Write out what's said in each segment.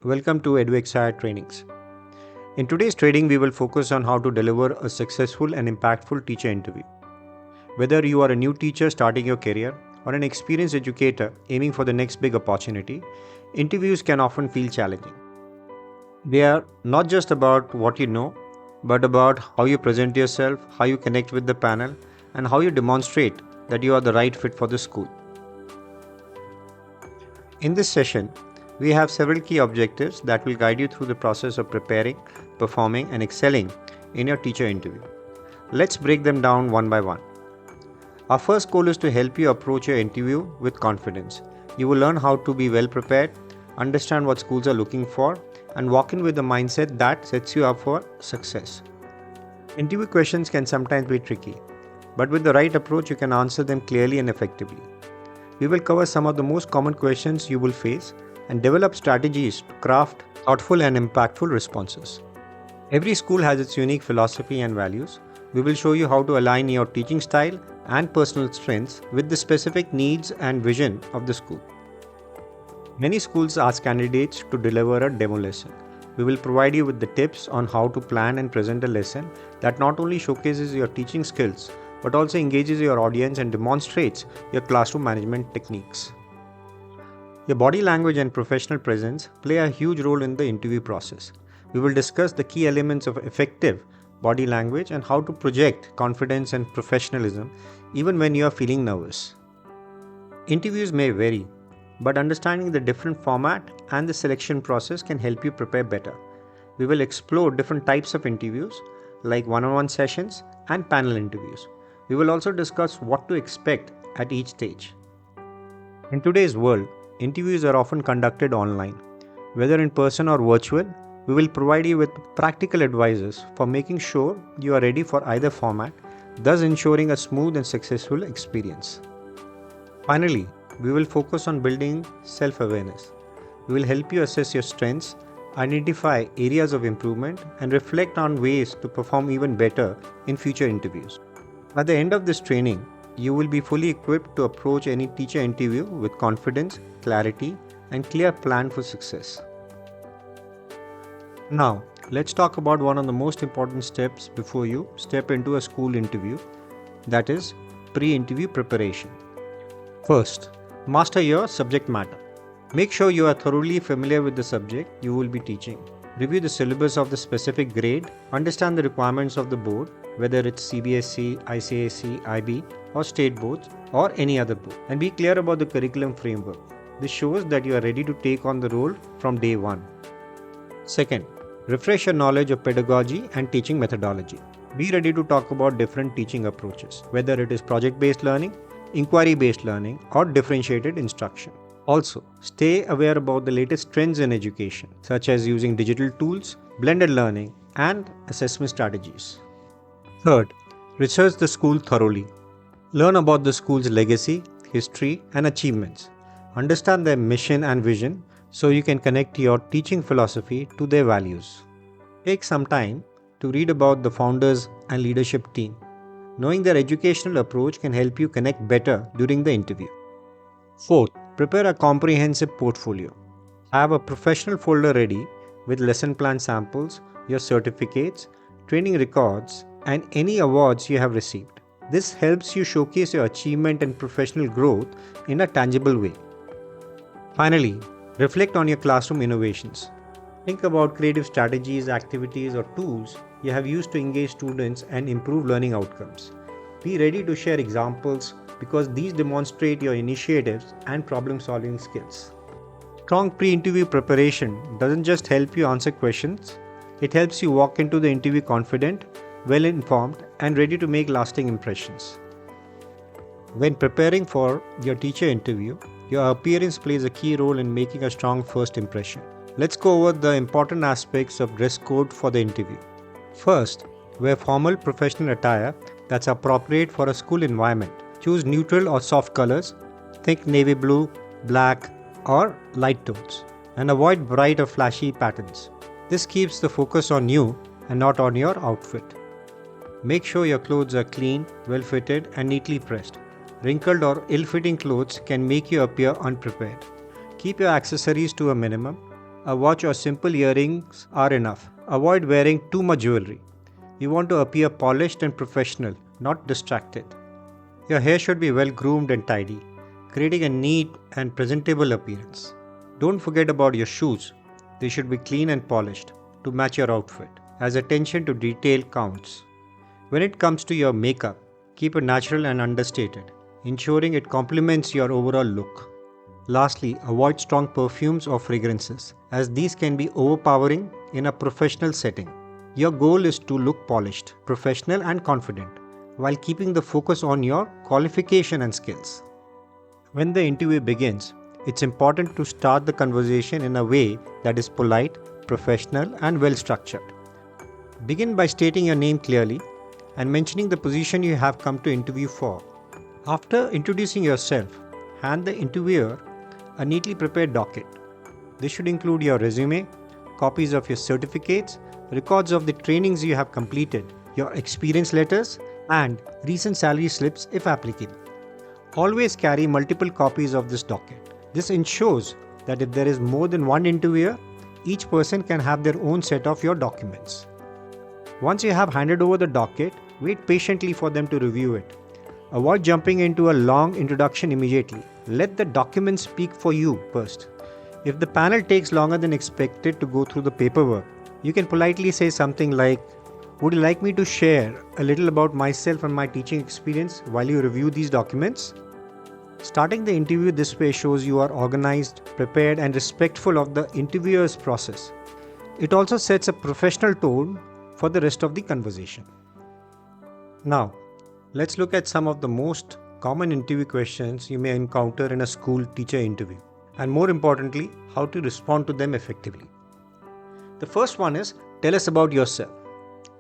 Welcome to Eduxhire Trainings. In today's training, we will focus on how to deliver a successful and impactful teacher interview. Whether you are a new teacher starting your career or an experienced educator aiming for the next big opportunity, interviews can often feel challenging. They are not just about what you know, but about how you present yourself, how you connect with the panel, and how you demonstrate that you are the right fit for the school. In this session, we have several key objectives that will guide you through the process of preparing, performing, and excelling in your teacher interview. Let's break them down one by one. Our first goal is to help you approach your interview with confidence. You will learn how to be well prepared, understand what schools are looking for, and walk in with a mindset that sets you up for success. Interview questions can sometimes be tricky, but with the right approach, you can answer them clearly and effectively. We will cover some of the most common questions you will face and develop strategies to craft thoughtful and impactful responses. Every school has its unique philosophy and values. We will show you how to align your teaching style and personal strengths with the specific needs and vision of the school. Many schools ask candidates to deliver a demo lesson. We will provide you with the tips on how to plan and present a lesson that not only showcases your teaching skills but also engages your audience and demonstrates your classroom management techniques. Your body language and professional presence play a huge role in the interview process. We will discuss the key elements of effective body language and how to project confidence and professionalism even when you are feeling nervous. Interviews may vary, but understanding the different format and the selection process can help you prepare better. We will explore different types of interviews like one-on-one sessions and panel interviews. We will also discuss what to expect at each stage. In today's world, interviews are often conducted online. Whether in person or virtual, we will provide you with practical advices for making sure you are ready for either format, thus ensuring a smooth and successful experience. Finally, we will focus on building self-awareness. We will help you assess your strengths, identify areas of improvement, and reflect on ways to perform even better in future interviews. At the end of this training, you will be fully equipped to approach any teacher interview with confidence, clarity, and clear plan for success. Now, let's talk about one of the most important steps before you step into a school interview, that is, pre-interview preparation. First, master your subject matter. Make sure you are thoroughly familiar with the subject you will be teaching. Review the syllabus of the specific grade, understand the requirements of the board, whether it's CBSE, ICSE, IB, or state boards, or any other board, and be clear about the curriculum framework. This shows that you are ready to take on the role from day one. Second, refresh your knowledge of pedagogy and teaching methodology. Be ready to talk about different teaching approaches, whether it is project-based learning, inquiry-based learning, or differentiated instruction. Also, stay aware about the latest trends in education, such as using digital tools, blended learning, and assessment strategies. Third, research the school thoroughly. Learn about the school's legacy, history, and achievements. Understand their mission and vision so you can connect your teaching philosophy to their values. Take some time to read about the founders and leadership team. Knowing their educational approach can help you connect better during the interview. Fourth, prepare a comprehensive portfolio. Have a professional folder ready with lesson plan samples, your certificates, training records, and any awards you have received. This helps you showcase your achievement and professional growth in a tangible way. Finally, reflect on your classroom innovations. Think about creative strategies, activities, or tools you have used to engage students and improve learning outcomes. Be ready to share examples because these demonstrate your initiatives and problem-solving skills. Strong pre-interview preparation doesn't just help you answer questions, it helps you walk into the interview confident, well-informed, and ready to make lasting impressions. When preparing for your teacher interview, your appearance plays a key role in making a strong first impression. Let's go over the important aspects of dress code for the interview. First, wear formal professional attire that's appropriate for a school environment. Choose neutral or soft colors, think navy blue, black, or light tones, and avoid bright or flashy patterns. This keeps the focus on you and not on your outfit. Make sure your clothes are clean, well-fitted, and neatly pressed. Wrinkled or ill-fitting clothes can make you appear unprepared. Keep your accessories to a minimum. A watch or simple earrings are enough. Avoid wearing too much jewelry. You want to appear polished and professional, not distracted. Your hair should be well groomed and tidy, creating a neat and presentable appearance. Don't forget about your shoes. They should be clean and polished to match your outfit, as attention to detail counts. When it comes to your makeup, keep it natural and understated, ensuring it complements your overall look. Lastly, avoid strong perfumes or fragrances, as these can be overpowering in a professional setting. Your goal is to look polished, professional, and confident, while keeping the focus on your qualification and skills. When the interview begins, it's important to start the conversation in a way that is polite, professional, and well structured. Begin by stating your name clearly and mentioning the position you have come to interview for. After introducing yourself, hand the interviewer a neatly prepared docket. This should include your resume, copies of your certificates, records of the trainings you have completed, your experience letters, and recent salary slips if applicable. Always carry multiple copies of this docket. This ensures that if there is more than one interviewer, each person can have their own set of your documents. Once you have handed over the docket, wait patiently for them to review it. Avoid jumping into a long introduction immediately. Let the document speak for you first. If the panel takes longer than expected to go through the paperwork, you can politely say something like, "Would you like me to share a little about myself and my teaching experience while you review these documents?" Starting the interview this way shows you are organized, prepared, and respectful of the interviewer's process. It also sets a professional tone for the rest of the conversation. Now, let's look at some of the most common interview questions you may encounter in a school teacher interview, and more importantly, how to respond to them effectively. The first one is, tell us about yourself.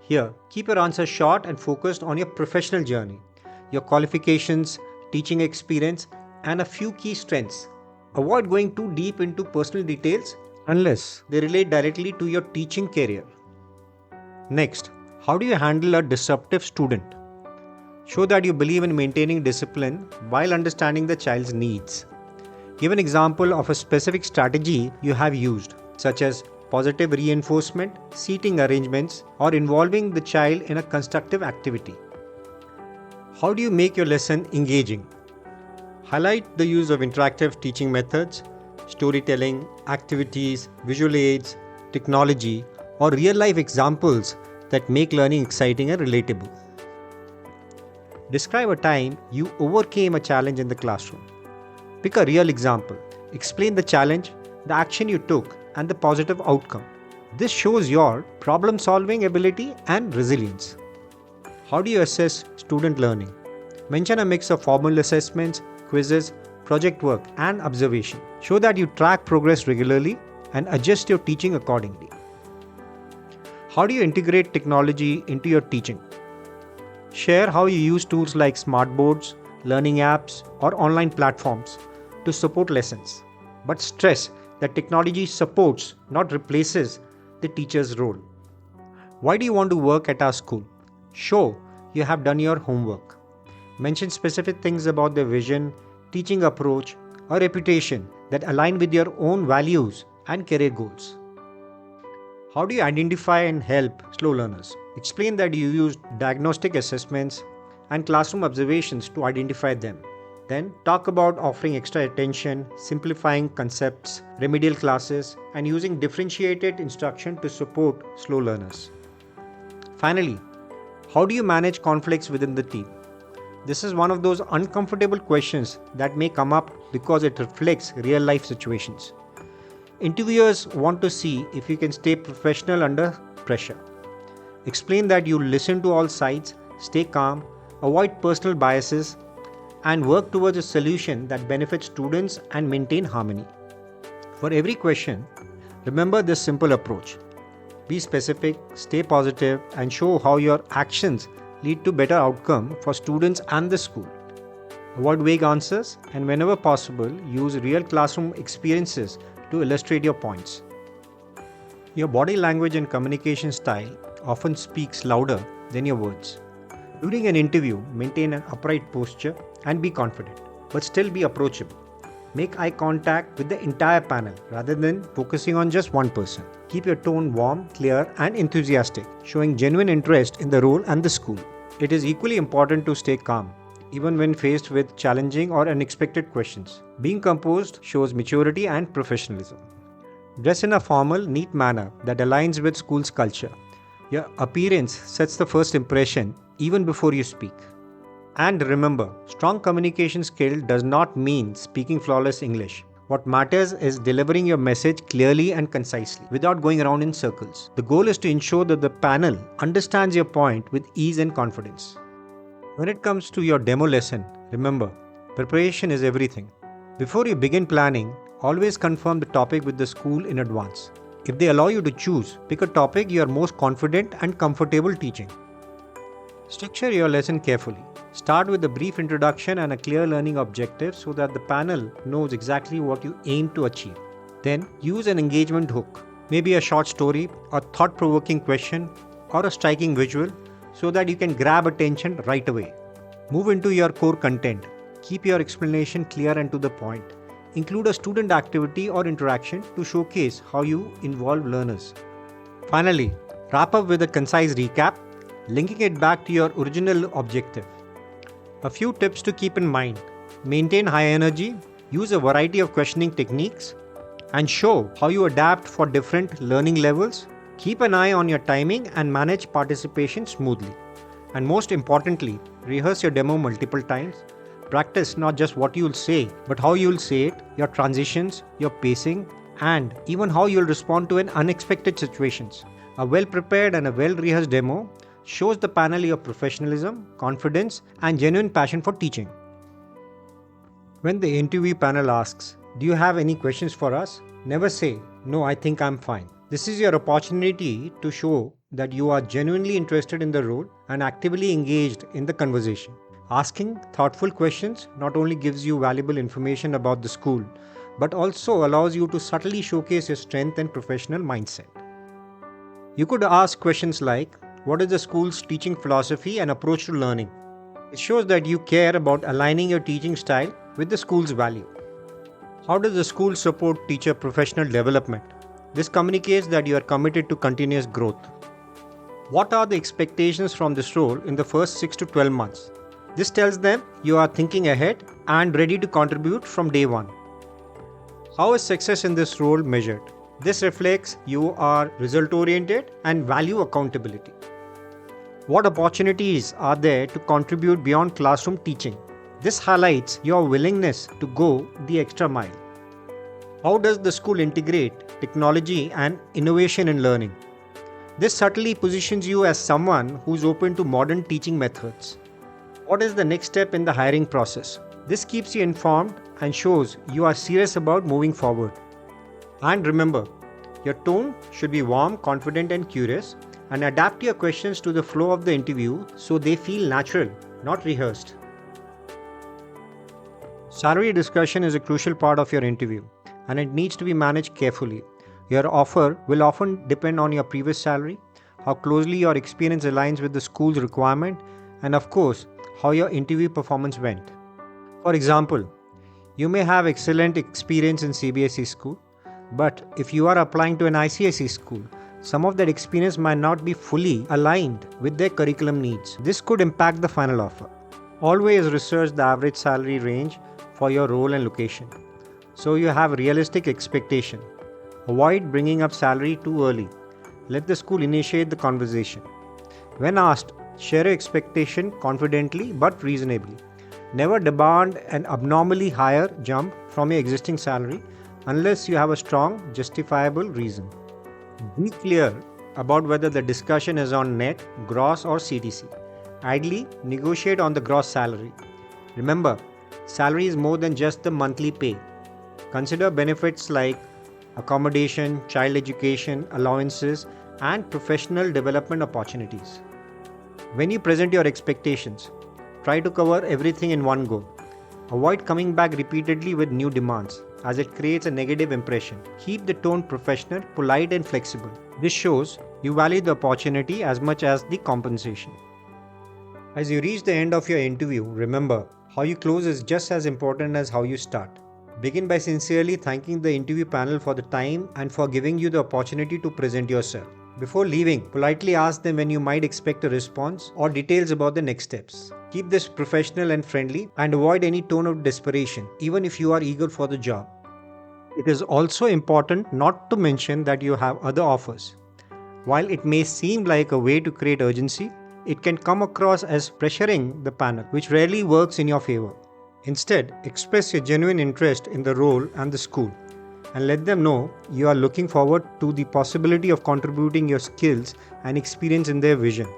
Here, keep your answer short and focused on your professional journey, your qualifications, teaching experience, and a few key strengths. Avoid going too deep into personal details unless they relate directly to your teaching career. Next, how do you handle a disruptive student? Show that you believe in maintaining discipline while understanding the child's needs. Give an example of a specific strategy you have used, such as positive reinforcement, seating arrangements, or involving the child in a constructive activity. How do you make your lesson engaging? Highlight the use of interactive teaching methods, storytelling, activities, visual aids, technology, or real-life examples that make learning exciting and relatable. Describe a time you overcame a challenge in the classroom. Pick a real example. Explain the challenge, the action you took, and the positive outcome. This shows your problem-solving ability and resilience. How do you assess student learning? Mention a mix of formal assessments, quizzes, project work, and observation. Show that you track progress regularly and adjust your teaching accordingly. How do you integrate technology into your teaching? Share how you use tools like smart boards, learning apps, or online platforms to support lessons. But stress that technology supports, not replaces, the teacher's role. Why do you want to work at our school? Show you have done your homework. Mention specific things about their vision, teaching approach, or reputation that align with your own values and career goals. How do you identify and help slow learners? Explain that you used diagnostic assessments and classroom observations to identify them. Then talk about offering extra attention, simplifying concepts, remedial classes, and using differentiated instruction to support slow learners. Finally, how do you manage conflicts within the team? This is one of those uncomfortable questions that may come up because it reflects real-life situations. Interviewers want to see if you can stay professional under pressure. Explain that you listen to all sides, stay calm, avoid personal biases, and work towards a solution that benefits students and maintain harmony. For every question, remember this simple approach. Be specific, stay positive, and show how your actions lead to better outcome for students and the school. Avoid vague answers, and whenever possible, use real classroom experiences to illustrate your points. Your body language and communication style often speaks louder than your words. During an interview, maintain an upright posture and be confident, but still be approachable. Make eye contact with the entire panel rather than focusing on just one person. Keep your tone warm, clear, and enthusiastic, showing genuine interest in the role and the school. It is equally important to stay calm, even when faced with challenging or unexpected questions. Being composed shows maturity and professionalism. Dress in a formal, neat manner that aligns with school's culture. Your appearance sets the first impression even before you speak. And remember, strong communication skill does not mean speaking flawless English. What matters is delivering your message clearly and concisely without going around in circles. The goal is to ensure that the panel understands your point with ease and confidence. When it comes to your demo lesson, remember, preparation is everything. Before you begin planning, always confirm the topic with the school in advance. If they allow you to choose, pick a topic you are most confident and comfortable teaching. Structure your lesson carefully. Start with a brief introduction and a clear learning objective so that the panel knows exactly what you aim to achieve. Then use an engagement hook, maybe a short story, a thought-provoking question, or a striking visual so that you can grab attention right away. Move into your core content. Keep your explanation clear and to the point. Include a student activity or interaction to showcase how you involve learners. Finally, wrap up with a concise recap, linking it back to your original objective. A few tips to keep in mind: maintain high energy, use a variety of questioning techniques, and show how you adapt for different learning levels. Keep an eye on your timing and manage participation smoothly. And most importantly, rehearse your demo multiple times. Practice not just what you'll say, but how you'll say it, your transitions, your pacing, and even how you'll respond to an unexpected situations. A well-prepared and a well-rehearsed demo shows the panel your professionalism, confidence, and genuine passion for teaching. When the interview panel asks, "Do you have any questions for us?" never say, "No, I think I'm fine." This is your opportunity to show that you are genuinely interested in the role and actively engaged in the conversation. Asking thoughtful questions not only gives you valuable information about the school, but also allows you to subtly showcase your strength and professional mindset. You could ask questions like, "What is the school's teaching philosophy and approach to learning?" It shows that you care about aligning your teaching style with the school's value. How does the school support teacher professional development? This communicates that you are committed to continuous growth. What are the expectations from this role in the first 6 to 12 months? This tells them you are thinking ahead and ready to contribute from day one. How is success in this role measured? This reflects you are result-oriented and value accountability. What opportunities are there to contribute beyond classroom teaching? This highlights your willingness to go the extra mile. How does the school integrate technology and innovation in learning? This subtly positions you as someone who's open to modern teaching methods. What is the next step in the hiring process? This keeps you informed and shows you are serious about moving forward. And remember, your tone should be warm, confident, and curious, and adapt your questions to the flow of the interview so they feel natural, not rehearsed. Salary discussion is a crucial part of your interview, and it needs to be managed carefully. Your offer will often depend on your previous salary, how closely your experience aligns with the school's requirement, and of course, how your interview performance went. For example, you may have excellent experience in CBSE school, but if you are applying to an ICSE school, some of that experience might not be fully aligned with their curriculum needs. This could impact the final offer. Always research the average salary range for your role and location, so you have realistic expectation. Avoid bringing up salary too early. Let the school initiate the conversation. When asked, share your expectation confidently but reasonably. Never demand an abnormally higher jump from your existing salary unless you have a strong, justifiable reason. Be clear about whether the discussion is on net, gross, or CTC. Ideally, negotiate on the gross salary. Remember, salary is more than just the monthly pay. Consider benefits like accommodation, child education, allowances, and professional development opportunities. When you present your expectations, try to cover everything in one go. Avoid coming back repeatedly with new demands, as it creates a negative impression. Keep the tone professional, polite, and flexible. This shows you value the opportunity as much as the compensation. As you reach the end of your interview, remember, how you close is just as important as how you start. Begin by sincerely thanking the interview panel for the time and for giving you the opportunity to present yourself. Before leaving, politely ask them when you might expect a response or details about the next steps. Keep this professional and friendly and avoid any tone of desperation, even if you are eager for the job. It is also important not to mention that you have other offers. While it may seem like a way to create urgency, it can come across as pressuring the panel, which rarely works in your favor. Instead, express your genuine interest in the role and the school, and let them know you are looking forward to the possibility of contributing your skills and experience in their vision.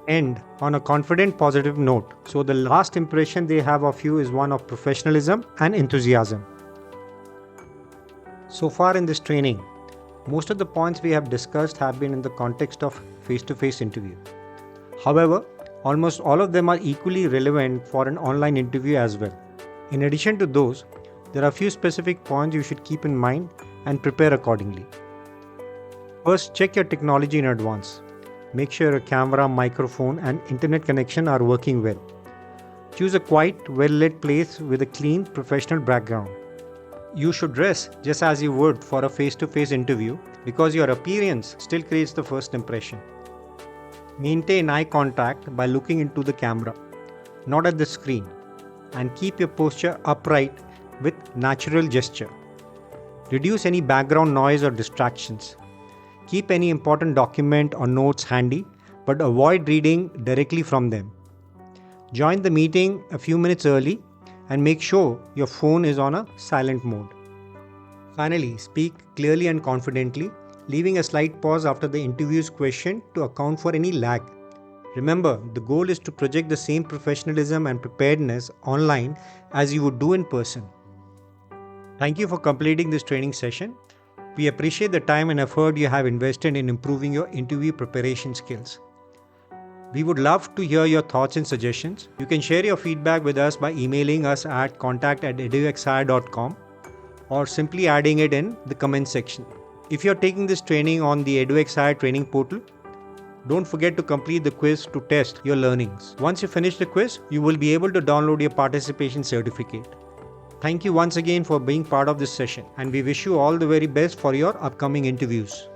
End on a confident, positive note, so the last impression they have of you is one of professionalism and enthusiasm. So far in this training, most of the points we have discussed have been in the context of face-to-face interview. However, almost all of them are equally relevant for an online interview as well. In addition to those, there are a few specific points you should keep in mind and prepare accordingly. First, check your technology in advance. Make sure your camera, microphone, and internet connection are working well. Choose a quiet, well-lit place with a clean, professional background. You should dress just as you would for a face-to-face interview because your appearance still creates the first impression. Maintain eye contact by looking into the camera, not at the screen, and keep your posture upright with natural gesture. Reduce any background noise or distractions. Keep any important document or notes handy, but avoid reading directly from them. Join the meeting a few minutes early and make sure your phone is on a silent mode. Finally, speak clearly and confidently, leaving a slight pause after the interview's question to account for any lag. Remember, the goal is to project the same professionalism and preparedness online as you would do in person. Thank you for completing this training session. We appreciate the time and effort you have invested in improving your interview preparation skills. We would love to hear your thoughts and suggestions. You can share your feedback with us by emailing us at contact@eduxhire.com or simply adding it in the comment section. If you are taking this training on the Eduxhire training portal, don't forget to complete the quiz to test your learnings. Once you finish the quiz, you will be able to download your participation certificate. Thank you once again for being part of this session, and we wish you all the very best for your upcoming interviews.